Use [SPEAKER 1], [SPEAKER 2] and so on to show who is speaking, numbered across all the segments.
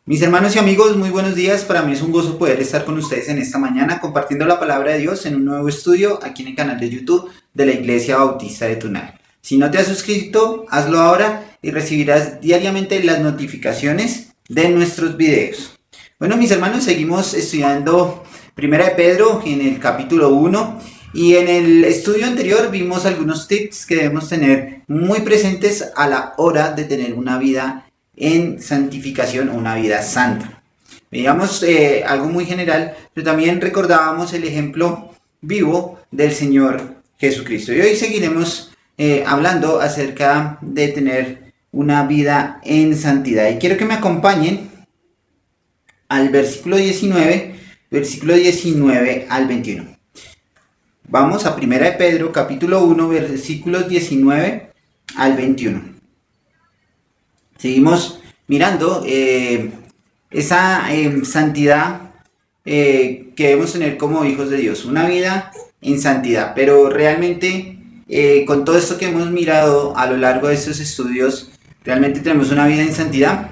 [SPEAKER 1] Mis hermanos y amigos, muy buenos días. Para mí es un gozo poder estar con ustedes en esta mañana compartiendo la palabra de Dios en un nuevo estudio aquí en el canal de YouTube de la Iglesia Bautista de Tunal. Si no te has suscrito, hazlo ahora y recibirás diariamente las notificaciones de nuestros videos. Bueno, mis hermanos, seguimos estudiando Primera de Pedro en el capítulo 1 y en el estudio anterior vimos algunos tips que debemos tener muy presentes a la hora de tener una vida en santificación o una vida santa. Veíamos algo muy general, pero también recordábamos el ejemplo vivo del Señor Jesucristo. Y hoy seguiremos hablando acerca de tener una vida en santidad. Y quiero que me acompañen al versículo 19 al 21. Vamos a 1 de Pedro, capítulo 1, versículos 19 al 21. Seguimos mirando esa santidad que debemos tener como hijos de Dios, una vida en santidad, pero realmente con todo esto que hemos mirado a lo largo de estos estudios, realmente tenemos una vida en santidad.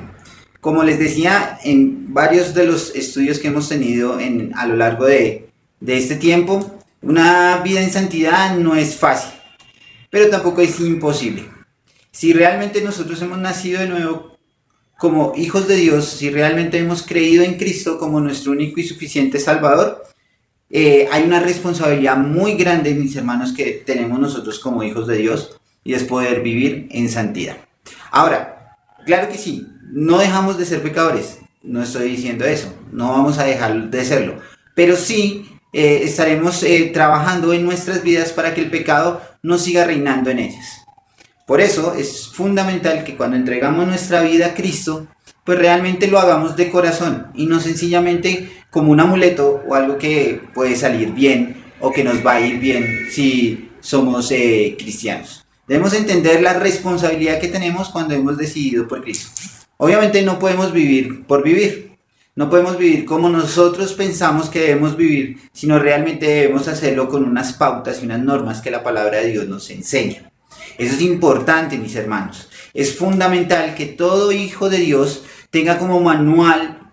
[SPEAKER 1] Como les decía, en varios de los estudios que hemos tenido a lo largo de este tiempo, una vida en santidad no es fácil, pero tampoco es imposible. Si realmente nosotros hemos nacido de nuevo como hijos de Dios, si realmente hemos creído en Cristo como nuestro único y suficiente Salvador, hay una responsabilidad muy grande, mis hermanos, que tenemos nosotros como hijos de Dios, y es poder vivir en santidad. Ahora, claro que sí, no dejamos de ser pecadores, no estoy diciendo eso, no vamos a dejar de serlo, pero sí estaremos trabajando en nuestras vidas para que el pecado no siga reinando en ellas. Por eso es fundamental que cuando entregamos nuestra vida a Cristo, pues realmente lo hagamos de corazón y no sencillamente como un amuleto o algo que puede salir bien o que nos va a ir bien si somos cristianos. Debemos entender la responsabilidad que tenemos cuando hemos decidido por Cristo. Obviamente no podemos vivir por vivir. No podemos vivir como nosotros pensamos que debemos vivir, sino realmente debemos hacerlo con unas pautas y unas normas que la palabra de Dios nos enseña. Eso es importante, mis hermanos. Es fundamental que todo hijo de Dios tenga como manual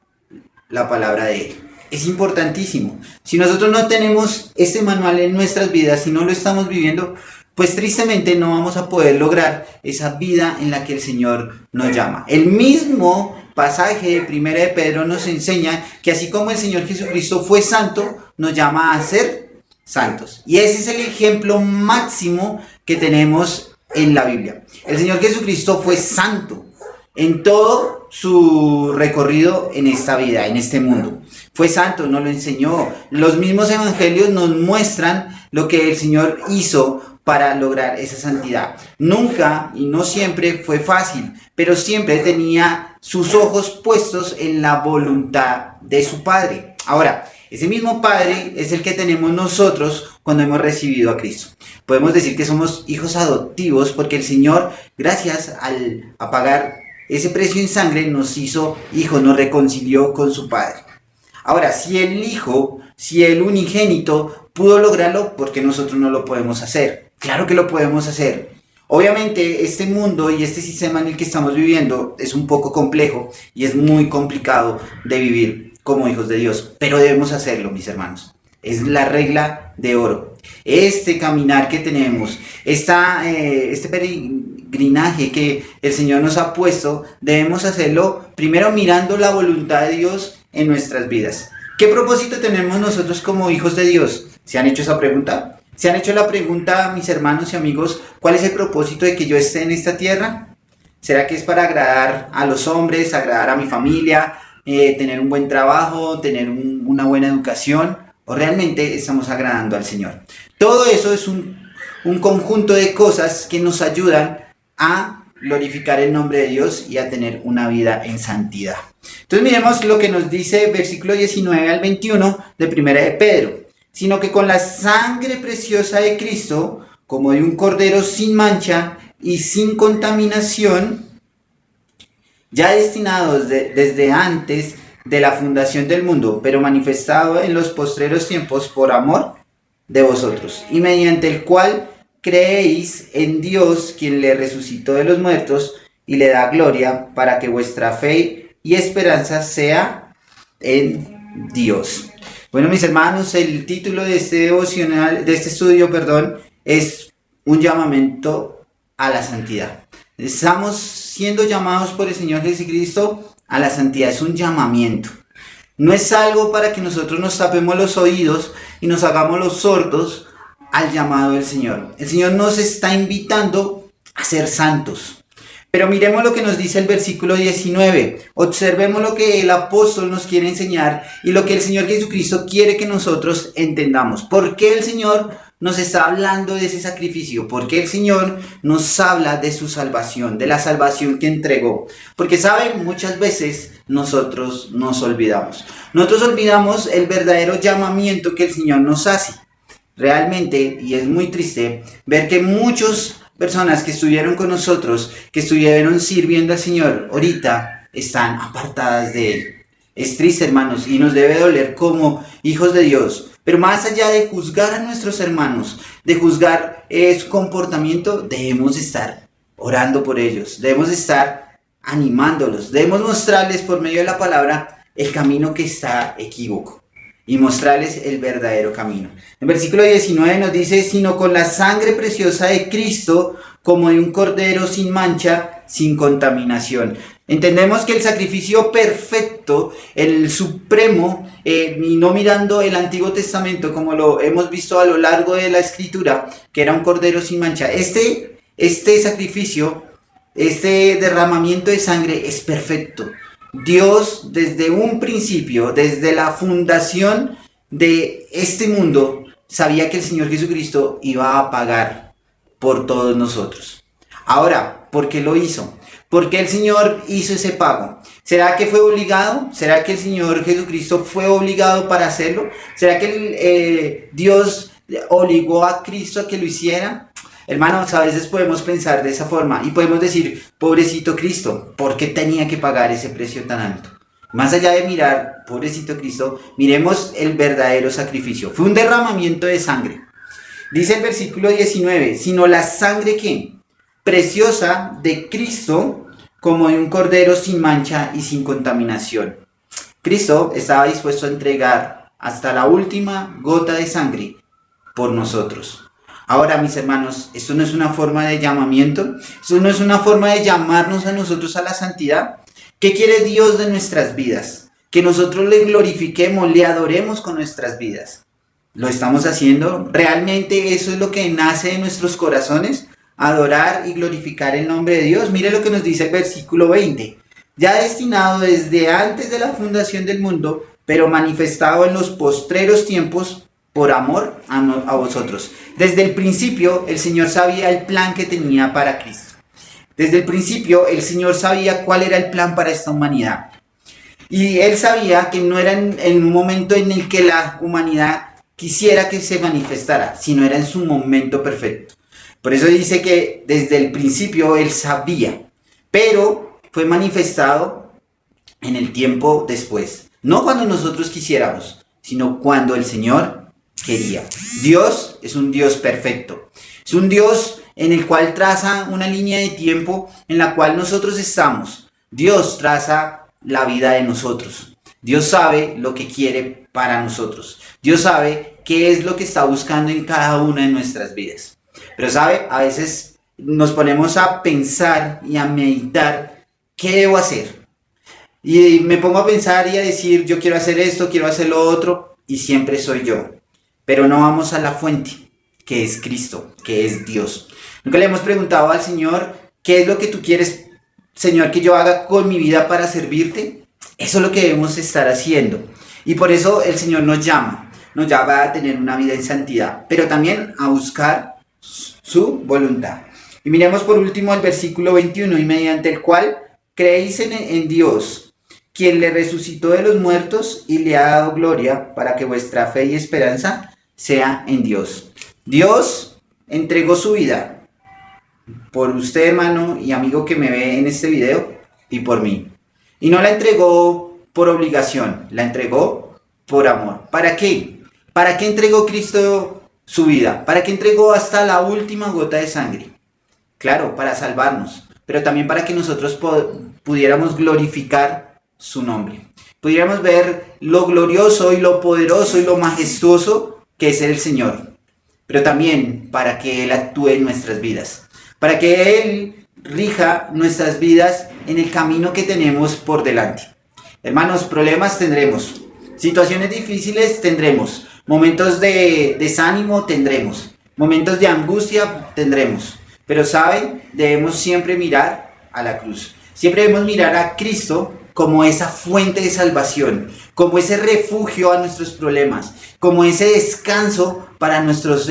[SPEAKER 1] la palabra de Él. Es importantísimo. Si nosotros no tenemos ese manual en nuestras vidas, si no lo estamos viviendo, pues tristemente no vamos a poder lograr esa vida en la que el Señor nos llama. El mismo pasaje de 1 de Pedro nos enseña que así como el Señor Jesucristo fue santo, nos llama a ser santos. Y ese es el ejemplo máximo que tenemos en la Biblia. El Señor Jesucristo fue santo en todo su recorrido en esta vida, en este mundo. Fue santo, nos lo enseñó. Los mismos evangelios nos muestran lo que el Señor hizo para lograr esa santidad. Nunca y no siempre fue fácil, pero siempre tenía sus ojos puestos en la voluntad de su Padre. Ahora, ese mismo Padre es el que tenemos nosotros cuando hemos recibido a Cristo. Podemos decir que somos hijos adoptivos porque el Señor, gracias a pagar ese precio en sangre, nos hizo hijos, nos reconcilió con su Padre. Ahora, si el Hijo, si el unigénito pudo lograrlo, ¿por qué nosotros no lo podemos hacer? Claro que lo podemos hacer. Obviamente este mundo y este sistema en el que estamos viviendo es un poco complejo y es muy complicado de vivir como hijos de Dios, pero debemos hacerlo, mis hermanos. Es la regla de oro. Este caminar que tenemos, este peregrinaje que el Señor nos ha puesto, debemos hacerlo primero mirando la voluntad de Dios en nuestras vidas. ¿Qué propósito tenemos nosotros como hijos de Dios? ¿Se han hecho esa pregunta? ¿Se han hecho la pregunta, mis hermanos y amigos, cuál es el propósito de que yo esté en esta tierra? ¿Será que es para agradar a los hombres, agradar a mi familia, tener un buen trabajo, tener una buena educación? ¿O realmente estamos agradando al Señor? Todo eso es un conjunto de cosas que nos ayudan a glorificar el nombre de Dios y a tener una vida en santidad. Entonces miremos lo que nos dice versículo 19 al 21 de 1 de Pedro. Sino que con la sangre preciosa de Cristo, como de un cordero sin mancha y sin contaminación, ya destinados desde antes de la fundación del mundo, pero manifestado en los postreros tiempos por amor de vosotros, y mediante el cual creéis en Dios, quien le resucitó de los muertos y le da gloria, para que vuestra fe y esperanza sea en Dios. Bueno, mis hermanos, el título de este devocional, de este estudio, perdón, es un llamamiento a la santidad. Estamos siendo llamados por el Señor Jesucristo a la santidad, es un llamamiento. No es algo para que nosotros nos tapemos los oídos y nos hagamos los sordos al llamado del Señor. El Señor nos está invitando a ser santos. Pero miremos lo que nos dice el versículo 19. Observemos lo que el apóstol nos quiere enseñar y lo que el Señor Jesucristo quiere que nosotros entendamos. ¿Por qué el Señor nos está hablando de ese sacrificio? ¿Por qué el Señor nos habla de su salvación, de la salvación que entregó? Porque saben, muchas veces nosotros nos olvidamos. Nosotros olvidamos el verdadero llamamiento que el Señor nos hace. Realmente, y es muy triste, ver que muchas personas que estuvieron con nosotros, que estuvieron sirviendo al Señor, ahorita están apartadas de Él. Es triste, hermanos, y nos debe doler como hijos de Dios. Pero más allá de juzgar a nuestros hermanos, de juzgar su comportamiento, debemos estar orando por ellos, debemos estar animándolos, debemos mostrarles por medio de la palabra el camino que está equívoco y mostrarles el verdadero camino. En versículo 19 nos dice, sino con la sangre preciosa de Cristo, como de un cordero sin mancha, sin contaminación. Entendemos que el sacrificio perfecto, el supremo, y no mirando el Antiguo Testamento como lo hemos visto a lo largo de la Escritura, que era un cordero sin mancha. Este sacrificio, este derramamiento de sangre es perfecto. Dios desde un principio, desde la fundación de este mundo, sabía que el Señor Jesucristo iba a pagar por todos nosotros. Ahora, ¿por qué lo hizo? ¿Por qué el Señor hizo ese pago? ¿Será que fue obligado? ¿Será que el Señor Jesucristo fue obligado para hacerlo? ¿Será que Dios obligó a Cristo a que lo hiciera? Hermanos, a veces podemos pensar de esa forma y podemos decir, pobrecito Cristo, ¿por qué tenía que pagar ese precio tan alto? Más allá de mirar, pobrecito Cristo, miremos el verdadero sacrificio. Fue un derramamiento de sangre. Dice el versículo 19, sino la sangre que preciosa de Cristo, como de un cordero sin mancha y sin contaminación. Cristo estaba dispuesto a entregar hasta la última gota de sangre por nosotros. Ahora, mis hermanos, esto no es una forma de llamamiento, esto no es una forma de llamarnos a nosotros a la santidad. ¿Qué quiere Dios de nuestras vidas? Que nosotros le glorifiquemos, le adoremos con nuestras vidas. ¿Lo estamos haciendo? ¿Realmente eso es lo que nace de nuestros corazones? Adorar y glorificar el nombre de Dios. Mire lo que nos dice el versículo 20. Ya destinado desde antes de la fundación del mundo, pero manifestado en los postreros tiempos, por amor a vosotros. Desde el principio el Señor sabía el plan que tenía para Cristo. Desde el principio el Señor sabía cuál era el plan para esta humanidad. Y Él sabía que no era en un momento en el que la humanidad quisiera que se manifestara, sino era en su momento perfecto. Por eso dice que desde el principio Él sabía, pero fue manifestado en el tiempo después. No cuando nosotros quisiéramos, sino cuando el Señor quería. Dios es un Dios perfecto. Es un Dios en el cual traza una línea de tiempo en la cual nosotros estamos. Dios traza la vida de nosotros. Dios sabe lo que quiere para nosotros. Dios sabe qué es lo que está buscando en cada una de nuestras vidas. Pero sabe, a veces nos ponemos a pensar y a meditar qué debo hacer. Y me pongo a pensar y a decir, yo quiero hacer esto, quiero hacer lo otro, y siempre soy yo. Pero no vamos a la fuente, que es Cristo, que es Dios. Nunca le hemos preguntado al Señor, ¿qué es lo que tú quieres, Señor, que yo haga con mi vida para servirte? Eso es lo que debemos estar haciendo. Y por eso el Señor nos llama a tener una vida en santidad, pero también a buscar su voluntad. Y miremos por último el versículo 21, y mediante el cual creéis en Dios, quien le resucitó de los muertos y le ha dado gloria, para que vuestra fe y esperanza sea en Dios. Dios entregó su vida por usted, hermano y amigo que me ve en este video, y por mí. Y no la entregó por obligación, la entregó por amor. ¿Para qué? ¿Para qué entregó Cristo su vida? ¿Para qué entregó hasta la última gota de sangre? Claro, para salvarnos, pero también para que nosotros pudiéramos glorificar su nombre. Pudiéramos ver lo glorioso y lo poderoso y lo majestuoso que es el Señor, pero también para que Él actúe en nuestras vidas, para que Él rija nuestras vidas en el camino que tenemos por delante. Hermanos, problemas tendremos, situaciones difíciles tendremos, momentos de desánimo tendremos, momentos de angustia tendremos, pero saben, debemos siempre mirar a la cruz. Siempre debemos mirar a Cristo como esa fuente de salvación, como ese refugio a nuestros problemas, como ese descanso para nuestras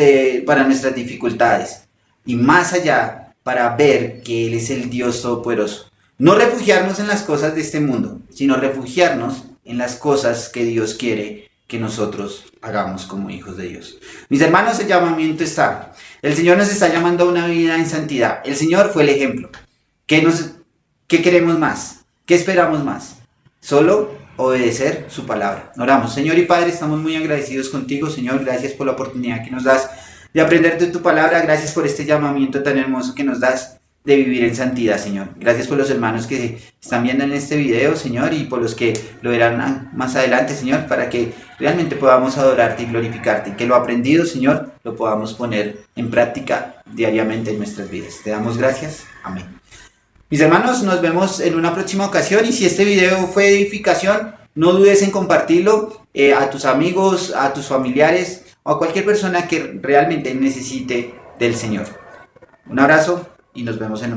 [SPEAKER 1] dificultades. Y más allá, para ver que Él es el Dios Todopoderoso. No refugiarnos en las cosas de este mundo, sino refugiarnos en las cosas que Dios quiere que nosotros hagamos como hijos de Dios. Mis hermanos, el llamamiento está. El Señor nos está llamando a una vida en santidad. El Señor fue el ejemplo. ¿Qué queremos más? ¿Qué esperamos más? Solo obedecer su palabra. Oramos. Señor y Padre, estamos muy agradecidos contigo. Señor, gracias por la oportunidad que nos das de aprender de tu palabra. Gracias por este llamamiento tan hermoso que nos das de vivir en santidad, Señor. Gracias por los hermanos que están viendo en este video, Señor, y por los que lo verán más adelante, Señor, para que realmente podamos adorarte y glorificarte, y que lo aprendido, Señor, lo podamos poner en práctica diariamente en nuestras vidas. Te damos gracias. Amén. Mis hermanos, nos vemos en una próxima ocasión, y si este video fue de edificación, no dudes en compartirlo a tus amigos, a tus familiares o a cualquier persona que realmente necesite del Señor. Un abrazo y nos vemos en